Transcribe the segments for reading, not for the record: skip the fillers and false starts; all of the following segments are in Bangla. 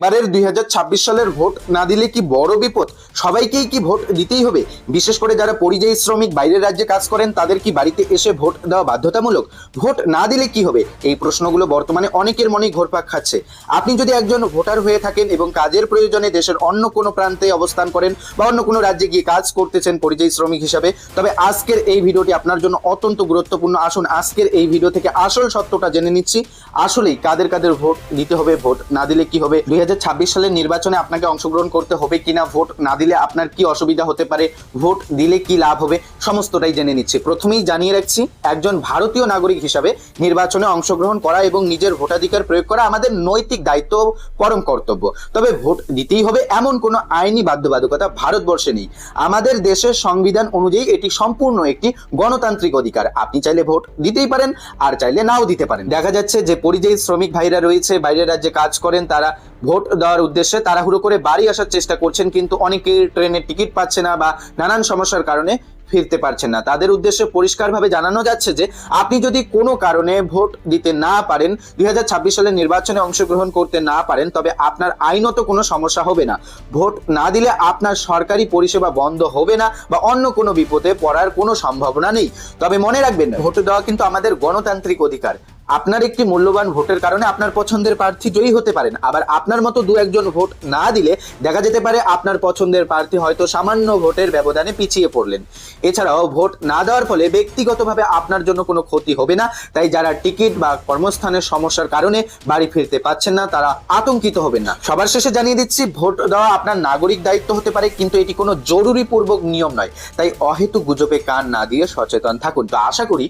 এবারের 2026 সালের ভোট না দিলে কি বড় বিপদ? সবাইকেই কি ভোট দিতেই হবে? বিশেষ করে যারা পরিযায়ী শ্রমিক বাইরের রাজ্যে কাজ করেন তাদের কি বাড়িতে এসে ভোট দেওয়া বাধ্যতামূলক? ভোট না দিলে কি হবে? এই প্রশ্নগুলো বর্তমানে অনেকের মনেই ঘুরপাক খাচ্ছে। আপনি যদি একজন ভোটার হয়ে থাকেন এবং কাজের প্রয়োজনে দেশের অন্য কোনো প্রান্তে অবস্থান করেন বা অন্য কোনো রাজ্যে গিয়ে কাজ করতেছেন পরিযায়ী শ্রমিক হিসাবে, তবে আজকের এই ভিডিওটি আপনার জন্য অত্যন্ত গুরুত্বপূর্ণ। আসুন আজকের এই ভিডিও থেকে আসল সত্যটা জেনে নিচ্ছি। আসলেই কাদের কাদের ভোট দিতে হবে, ভোট না দিলে কি হবে, 2026 সালের নির্বাচনে আপনাকে অংশগ্রহণ করতে হবে কিনা, ভোট না দিলে আপনার কি অসুবিধা হতে পারে, ভোট দিলে কি লাভ হবে, সমস্তটাই জেনে নিচ্ছি। প্রথমেই জানিয়ে রাখছি, একজন ভারতীয় নাগরিক হিসাবে নির্বাচনে অংশগ্রহণ করা এবং নিজের ভোটাধিকার প্রয়োগ করা আমাদের নৈতিক দায়িত্ব, পরম কর্তব্য। তবে ভোট দিতেই হবে এমন কোনো আইনি বাধ্যবাধকতা ভারতবর্ষে নেই। আমাদের দেশের সংবিধান অনুযায়ী এটি সম্পূর্ণ একটি গণতান্ত্রিক অধিকার। আপনি চাইলে ভোট দিতেই পারেন, আর চাইলে নাও দিতে পারেন। দেখা যাচ্ছে যে পরিযায়ী শ্রমিক ভাইরা রয়েছে, বাইরের রাজ্যে কাজ করেন, তারা ভোট দেওয়ার উদ্দেশ্যে তাড়াহুড়ো করে বাড়ি আসার চেষ্টা করছেন, কিন্তু অনেকে ট্রেনের টিকিট পাচ্ছে না বা নানান সমস্যার কারণে ফিরতে পারছেন না। তাদের উদ্দেশ্যে পরিষ্কারভাবে জানানো যাচ্ছে যে আপনি যদি কোনো কারণে ভোট দিতে না পারেন, 2026 সালের নির্বাচনে অংশগ্রহণ করতে না পারেন, তবে আপনার আইনত কোনো সমস্যা হবে না। ভোট না দিলে আপনার সরকারি পরিষেবা বন্ধ হবে না বা অন্য কোনো বিপদে পড়ার কোনো সম্ভাবনা নেই। তবে মনে রাখবেন, ভোট দেওয়া কিন্তু আমাদের গণতান্ত্রিক অধিকার। আপনার একটি মূল্যবান ভোটের কারণে আপনার পছন্দের প্রার্থী জয়ী হতে পারেন, আবার আপনার মতো দু একজন ভোট না দিলে দেখা যেতে পারে আপনার পছন্দের প্রার্থী হয়তো সামান্য ভোটের ব্যবধানে পিছিয়ে পড়লেন। এছাড়াও ভোট না দেওয়ার ফলে ব্যক্তিগতভাবে আপনার জন্য কোনো ক্ষতি হবে না। তাই যারা টিকিট বা কর্মস্থানের সমস্যার কারণে বাড়ি ফিরতে পারছেন না, তারা আতঙ্কিত হবেন না। সবার শেষে জানিয়ে দিচ্ছি, ভোট দেওয়া আপনার নাগরিক দায়িত্ব হতে পারে, কিন্তু এটি কোনো জরুরি পূর্বক নিয়ম নয়। তাই অহেতুক গুজবে কান না দিয়ে সচেতন থাকুন। তো আশা করি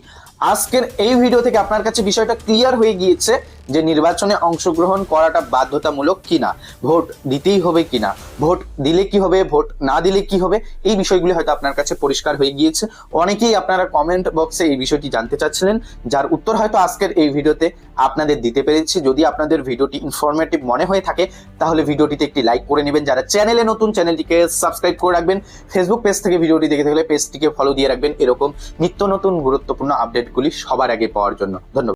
আজকের এই ভিডিও থেকে আপনার কাছে বিষয়টা ক্লিয়ার হয়ে গিয়েছে যে নির্বাচনে অংশগ্রহণ করাটা বাধ্যতামূলক কিনা, ভোট দিতেই হবে কিনা, ভোট দিলে কি হবে, ভোট না দিলে কি হবে, এই বিষয়গুলি হয়তো আপনার কাছে পরিষ্কার হয়ে গিয়েছে। অনেকেই আপনারা কমেন্ট বক্সে এই বিষয়টি জানতে চাচ্ছিলেন, যার উত্তর হয়তো আজকের এই ভিডিওতে আপনাদের দিতে পেরেছি। যদি আপনাদের ভিডিওটি ইনফরমেটিভ মনে হয়ে থাকে তাহলে ভিডিওটিতে একটি লাইক করে নেবেন। যারা চ্যানেলে নতুন, চ্যানেলটিকে সাবস্ক্রাইব করে রাখবেন। ফেসবুক পেজ থেকে ভিডিওটি দেখে থাকলে পেজটিকে ফলো দিয়ে রাখবেন, এরকম নিত্য নতুন গুরুত্বপূর্ণ আপডেটগুলি সবার আগে পাওয়ার জন্য। ধন্যবাদ।